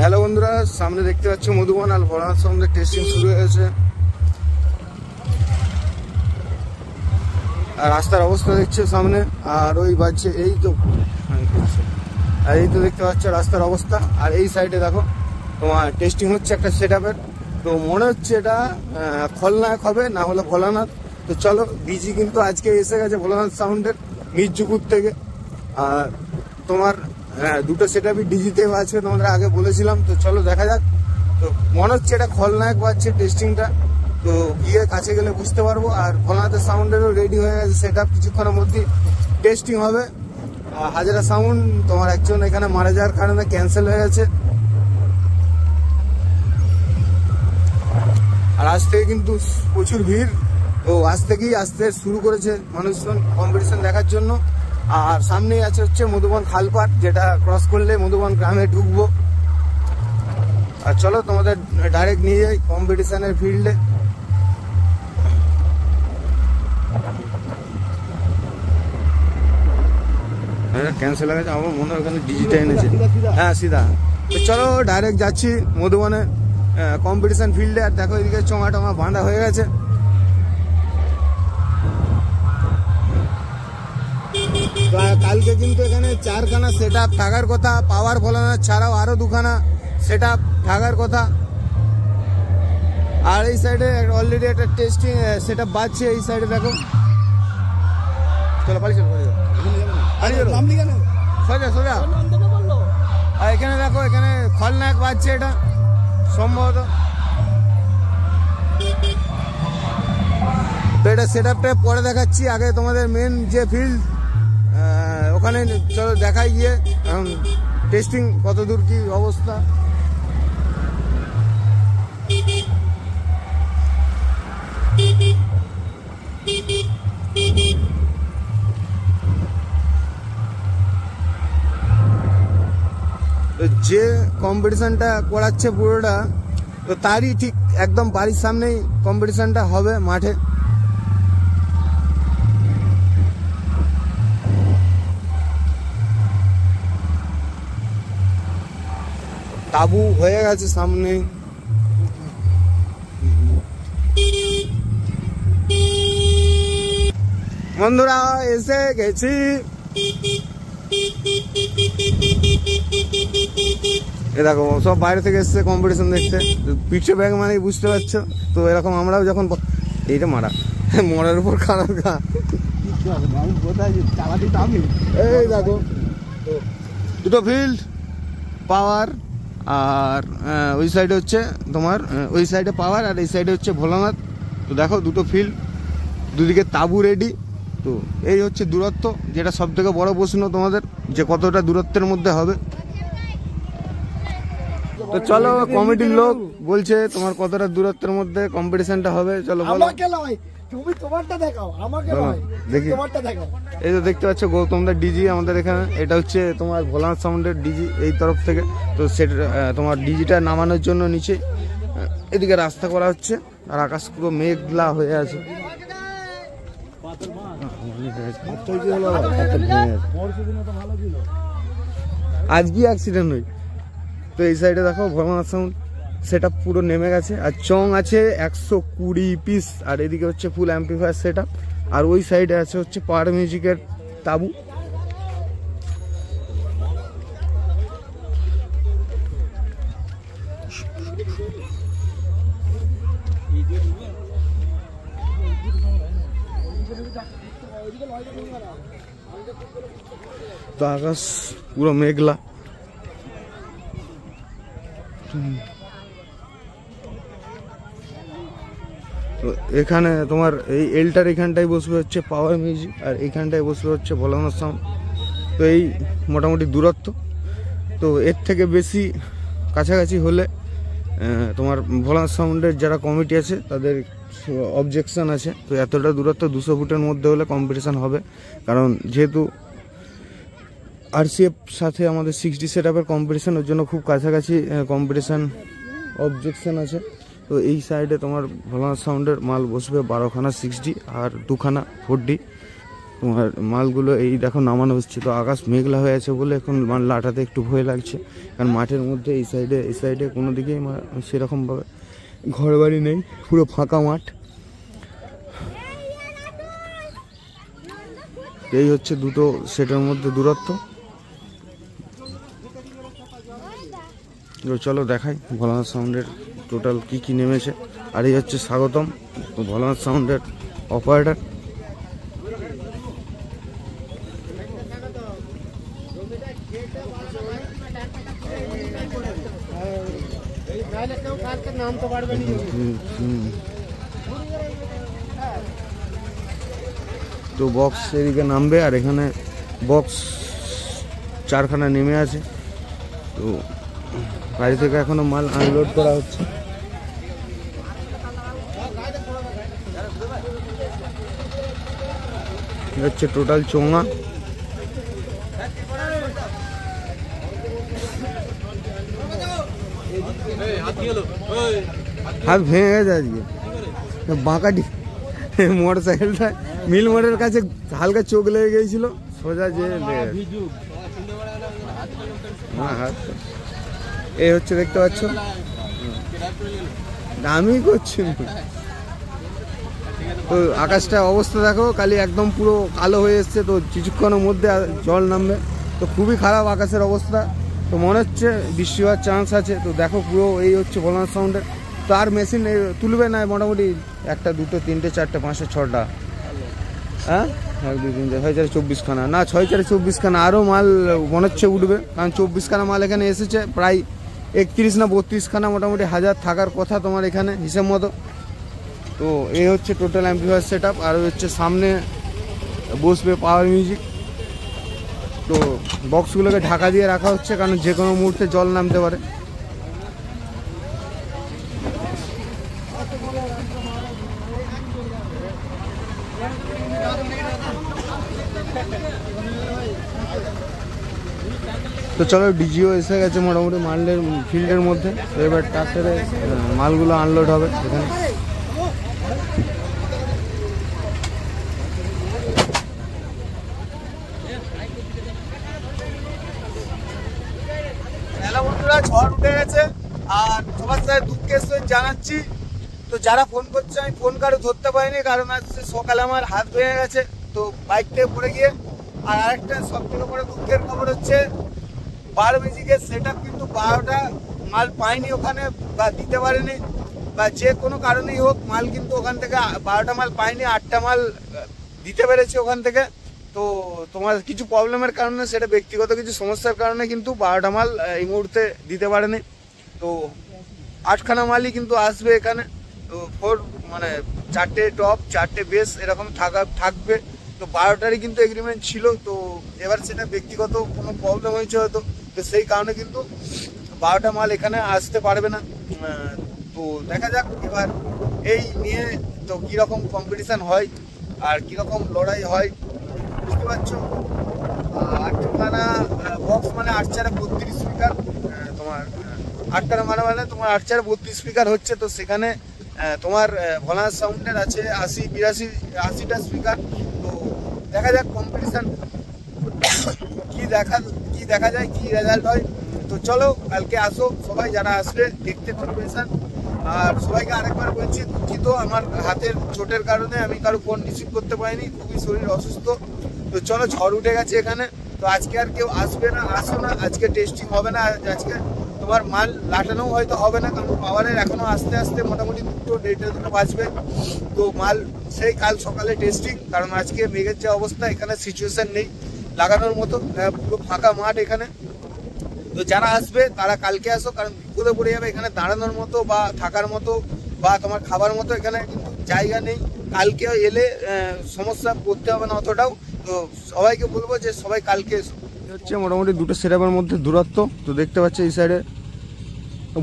Hello বন্ধুরা, সামনে দেখতে পাচ্ছ মধুবন আর ভোলানাথ সাউন্ডের টেস্টিং শুরু হয়েছে। আর রাস্তার অবস্থা দেখছে সামনে, আর ওই বাজছে এই তো দেখতে পাচ্ছ রাস্তার অবস্থা। আর এই সাইডে দেখো তোমার টেস্টিং হচ্ছে একটা সেট আপের। তো মনে হচ্ছে এটা খলনায়ক হবে, না হলে ভোলানাথ। তো চলো, ডিজি কিন্তু আজকে এসে গেছে ভোলানাথ সাউন্ডের মির্জুপুর থেকে। আর তোমার দুটো সেট আপই ডিজিতে আছে, তোমাদের আগে বলেছিলাম। তো চলো দেখা যাক। তো মনে হচ্ছে এটা খলনায়ক বাজছে টেস্টিংটা, তো গিয়ে কাছে গেলে বুঝতে পারবো। আর ভোলানাথের সাউন্ডেরও রেডি হয়ে গেছে সেট আপ, কিছুক্ষণের মধ্যে টেস্টিং হবে। হাজারা সাউন্ড তোমার একজন এখানে মারা যাওয়ার কারণে ক্যান্সেল হয়ে গেছে। আর আজ থেকে কিন্তু প্রচুর ভিড়, তো আজ থেকেই আসতে শুরু করেছে মানুষজন কম্পিটিশন দেখার জন্য। আর সামনেই আছে হচ্ছে মধুবন খালপাট, যেটা ক্রস করলে মধুবন গ্রামে ঢুকবো। আর চলো তোমাদের ডাইরেক্ট নিয়ে যাই কম্পিটিশনের ফিল্ডে। ক্যান্সেল হয়ে গেছে, আমার মনে হয় ওখানে ডিজিটা এনেছে। হ্যাঁ সিধা। তো চলো ডাইরেক্ট যাচ্ছি মধুবনে কম্পিটিশন ফিল্ডে। আর দেখো এদিকে চোঙা টোঙা বাঁধা হয়ে গেছে। কালকে কিন্তু এখানে 4খানা সেট আপ থাকার কথা, পাওয়ার ভোলানাথ ছাড়াও আরো 2খানা সেট আপ থাকার কথা। আর এই সাইডে অলরেডি একটা টেস্টিং সেট আপ বাজছে। এই সাইডে দেখো, চলো সোজা সোজা। আর এখানে দেখো, এখানে খলনায়ক বাজছে এটা সম্ভবত। তো এটা সেট আপটা পরে দেখাচ্ছি, আগে তোমাদের মেন যে ফিল্ড ওখানে চলো দেখাই গিয়ে এখন টেস্টিং কত দূর কি অবস্থা। যে কম্পিটিশনটা করাচ্ছে পুরোটা, তো তারই ঠিক একদম বাড়ির সামনেই কম্পিটিশনটা হবে মাঠে। তাবু হয়ে গেছে সামনে। বন্ধুরা এসে গেছি। এ দেখো সব বাইরে থেকে এসছে কম্পিটিশন দেখতে। পিঠে ব্যাগ মানে বুঝতে পারছো তো। এরকম আমরাও যখন এইটা মারা মরার উপর খারাপ গা। এই দেখো দুটো ফিল্ড, পাওয়ার আর ওই সাইডে হচ্ছে তোমার, ওই সাইডে পাওয়ার আর এই সাইডে হচ্ছে ভোলানাথ। তো দেখো দুটো ফিল্ড, দুদিকে তাবু রেডি। তো এই হচ্ছে দূরত্ব, যেটা সব থেকে বড় প্রশ্ন তোমাদের, যে কতটা দূরত্বের মধ্যে হবে। তো চলো, কমিটির লোক বলছে তোমার কতটা দূরত্বের মধ্যে কম্পিটিশনটা হবে। চলো বলো। তুমি তোমারটা দেখাও, আমাকে নয়, দেখি। তোমারটা দেখাও। এই তো দেখতে পাচ্ছ গৌতমদার ডিজি আমাদের এখানে। এটা হচ্ছে তোমার ভোলানাথ সাউন্ডের ডিজি এই তরফ থেকে। তো সেটা তোমার ডিজিটা নামানোর জন্য নিচে এদিকে রাস্তা করা হচ্ছে। আর আকাশ পুরো মেঘলা হয়ে আছে। আজকে অ্যাক্সিডেন্ট হই। তো এই সাইডে দেখো ভোলানাথ সাউন্ড সেটআপ পুরো নেমে গেছে। আর চং আছে 120 পিস। আর এদিকে হচ্ছে ফুল অ্যাম্পলিফায়ার সেটআপ। আর ওই সাইডে আছে হচ্ছে পাওয়ার মিউজিকের তাবু। তো আকাশ পুরো মেঘলা। তো এখানে তোমার এই এলটার এখানটায় বসবে হচ্ছে পাওয়ার মিউজিক, আর এইখানটায় বসবে হচ্ছে ভোলানাথ সাউন্ড। তো এই মোটামুটি দূরত্ব। তো এর থেকে বেশি কাছাকাছি হলে তোমার ভোলানাথ সাউন্ডের যারা কমিটি আছে তাদের অবজেকশন আছে। তো এতটা দূরত্ব 200 ফুটের মধ্যে হলে কম্পিটিশান হবে। কারণ যেহেতু আরসিএফ সাথে আমাদের 60 সেট আপের কম্পিটিশান, ওর জন্য খুব কাছাকাছি কম্পিটিশান অবজেকশন আছে। তো এই সাইডে তোমার ভোলানাথ সাউন্ডের মাল বসবে 12খানা 60 আর 2খানা 4D। তোমার মালগুলো এই দেখো নামানো হচ্ছে। তো আকাশ মেঘলা হয়ে আছে বলে এখন মাল লাটাতে একটু ভয় লাগছে, কারণ মাঠের মধ্যে এই সাইডে কোনো দিকেই সেরকমভাবে ঘর বাড়ি নেই, পুরো ফাঁকা মাঠ। এই হচ্ছে দুটো সেটের মধ্যে দূরত্ব। চলো দেখাই ভোলানাথ সাউন্ডের টোটাল কি নেমেছে। আর এই হচ্ছে স্বাগতম, ভোলানাথ সাউন্ডের অপারেটর। তো বক্স এদিকে নামবে, আর এখানে বক্স 4খানা নেমে আছে। তো গাড়ি থেকে এখনো মাল আনলোড করা হচ্ছে। হচ্ছে টোটাল চোঙা। হাত ভেঙে গেছে আজকে, বাঁকাটি মোটর সাইকেলটা মিল মোড়ের কাছে হালকা চোখ লেগে গিয়েছিল, সোজা যে হাত। এই হচ্ছে দেখতে পাচ্ছ, আমি করছি। তো আকাশটা অবস্থা দেখো, কালি একদম পুরো কালো হয়ে এসছে। তো কিছুক্ষণের মধ্যে জল নামবে। তো খুবই খারাপ আকাশের অবস্থা। তো মনে হচ্ছে বৃষ্টি হওয়ার চান্স আছে। তো দেখো পুরো এই হচ্ছে ভোলানাথ সাউন্ডের। তো আর মেশিন তুলবে না মোটামুটি 1টা 2টো 3টে 4টে 5টে 6টা, হ্যাঁ 1 2 3 4 6 4 24খানা, না 6 4 24খানা। আরও মাল মনে হচ্ছে উঠবে, কারণ 24খানা মাল এখানে এসেছে। প্রায় 31 না 32খানা মোটামুটি হাজার থাকার কথা তোমার এখানে হিসেব মতো। তো এই হচ্ছে টোটাল অ্যাম্পলিফায়ার সেট আপ। আর হচ্ছে সামনে বসবে পাওয়ার মিউজিক। তো বক্সগুলোকে ঢাকা দিয়ে রাখা হচ্ছে, কারণ যে কোনো মুহূর্তে জল নামতে পারে। তো চলো, ডিজিও এসে গেছে মোটামুটি মালের ফিল্ডের মধ্যে। তো এবার ট্রাক্টরে মালগুলো আনলোড হবে এখানে। হ্যালো বন্ধুরা, ঝড় উঠে গেছে আর সবার সাথে দুঃখের সহিত জানাচ্ছি। তো যারা ফোন করছে, আমি ফোন কারো ধরতে পারিনি, কারণ আজকে সকালে আমার হাত ভেঙে গেছে তো বাইক থেকে পড়ে গিয়ে। আর আরেকটা সব থেকে বড় দুঃখের খবর হচ্ছে, বার মিউজিকের সেট আপ কিন্তু 12টা মাল পায়নি ওখানে, বা দিতে পারেনি, বা যে কোনো কারণেই হোক মাল কিন্তু ওখান থেকে 12টা মাল পায়নি, 8টা মাল দিতে পেরেছে ওখান থেকে। তো তোমার কিছু প্রবলেমের কারণে, সেটা ব্যক্তিগত কিছু সমস্যার কারণে কিন্তু 12টা মাল এই মুহূর্তে দিতে পারেনি। তো 8খানা মালই কিন্তু আসবে এখানে। তো 4টে টপ 4টে বেস এরকম থাকবে। তো 12টারই কিন্তু এগ্রিমেন্ট ছিল। তো এবার সেটা ব্যক্তিগত কোনো প্রবলেম হয়েছে হয়তো, তো সেই কারণে কিন্তু 12টা মাল এখানে আসতে পারবে না। তো দেখা যাক এবার এই নিয়ে তো কীরকম কম্পিটিশান হয় আর কীরকম লড়াই হয়, বুঝতে পারছো। 8খানা বক্স মানে 8 4 32 স্পিকার। তোমার 8খানা মানে তোমার 8 4 32 স্পিকার হচ্ছে। তো সেখানে তোমার ভোলানাথ সাউন্ডের আছে 80টা স্পিকার। তো দেখা যাক কম্পিটিশান কি দেখা যায়, কি রেজাল্ট হয়। তো চলো, কালকে আসো সবাই, যারা আসবে দেখতে কম্পিটিশান। আর সবাইকে আরেকবার বলছি, দুঃখিত আমার হাতের চোটের কারণে আমি কারো ফোন রিসিভ করতে পারিনি, খুবই শরীর অসুস্থ। তো চলো, ঝড় উঠে গেছে এখানে। তো আজকে আর কেউ আসবে না, আসো না, আজকে টেস্টিং হবে না। আজকে তোমার মাল লাটানো হয়তো হবে না, কারণ পাওয়ারের এখনো আস্তে আস্তে মোটামুটি 2:30 বাজবে। তো মাল সেই কাল সকালে টেস্টিং, কারণ আজকে মেঘের যে অবস্থা, এখানে সিচুয়েশন নেই লাগানোর মতো, পুরো ফাঁকা মাঠ এখানে। তো যারা আসবে তারা কালকে আসো, কারণ বিপদে পড়ে যাবে। এখানে দাঁড়ানোর মতো বা থাকার মতো বা তোমার খাবার মতো এখানে কিন্তু জায়গা নেই। কালকে এলে সমস্যা পড়তে হবে না অতটাও। তো সবাইকে বলবো যে সবাই কালকে এসো। হচ্ছে মোটামুটি দুটো সেটআপের মধ্যে দূরত্ব। তো দেখতে পাচ্ছি এই সাইডে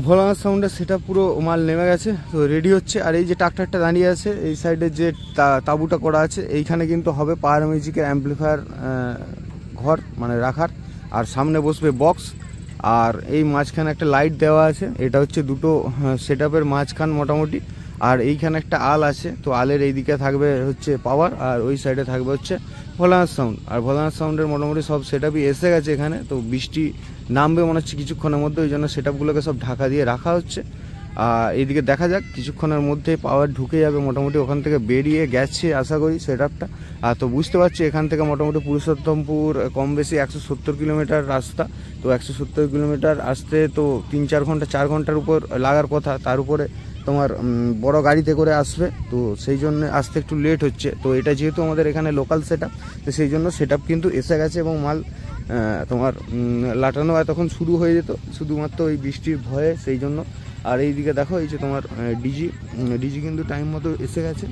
ভোলানাথ সাউন্ডের সেটআপ পুরো মাল নেমে গেছে, তো রেডি হচ্ছে। আর এই যে ট্রাক্টরটা দাঁড়িয়ে আছে, এই সাইডে যে তাঁবুটা করা আছে, এইখানে কিন্তু হবে পাওয়ার মিউজিকের অ্যাম্পলিফায়ার ঘর মানে রাখার। আর সামনে বসবে বক্স, আর এই মাঝখানে একটা লাইট দেওয়া আছে। এটা হচ্ছে দুটো সেটআপের মাঝখান মোটামুটি। আর এইখানে একটা আল আছে, তো আলের এইদিকে থাকবে হচ্ছে পাওয়ার, আর ওই সাইডে থাকবে হচ্ছে ভোলানাথ সাউন্ড। আর ভোলানাথ সাউন্ডের মোটামুটি সব সেট আপই এসে গেছে এখানে। তো বৃষ্টি নামবে মনে হচ্ছে কিছুক্ষণের মধ্যে, ওই জন্য সেট আপগুলোকে সব ঢাকা দিয়ে রাখা হচ্ছে। আর এইদিকে দেখা যাক, কিছুক্ষণের মধ্যে পাওয়ার ঢুকে যাবে মোটামুটি, ওখান থেকে বেরিয়ে গেছে আশা করি সেট আপটা। আর তো বুঝতে পারছি এখান থেকে মোটামুটি পুরুষোত্তমপুর কম বেশি 170 কিলোমিটার রাস্তা। তো 170 কিলোমিটার আসতে তো 3-4 ঘন্টা 4 ঘন্টার উপর লাগার কথা, তার উপরে তোমার বড় গাড়িতে করে আসবে, তো সেই জন্য আসতে একটু লেট হচ্ছে। তো এটা যেহেতু আমাদের এখানে লোকাল সেট আপ, তো সেই জন্য সেট আপ কিন্তু এসে গেছে এবং মাল তোমার লাটানো তখন শুরু হয়ে যেত, শুধুমাত্র ওই বৃষ্টির ভয়ে, সেই জন্য। আর এইদিকে দেখো এই যে তোমার ডিজি কিন্তু টাইম মতো এসে গেছে।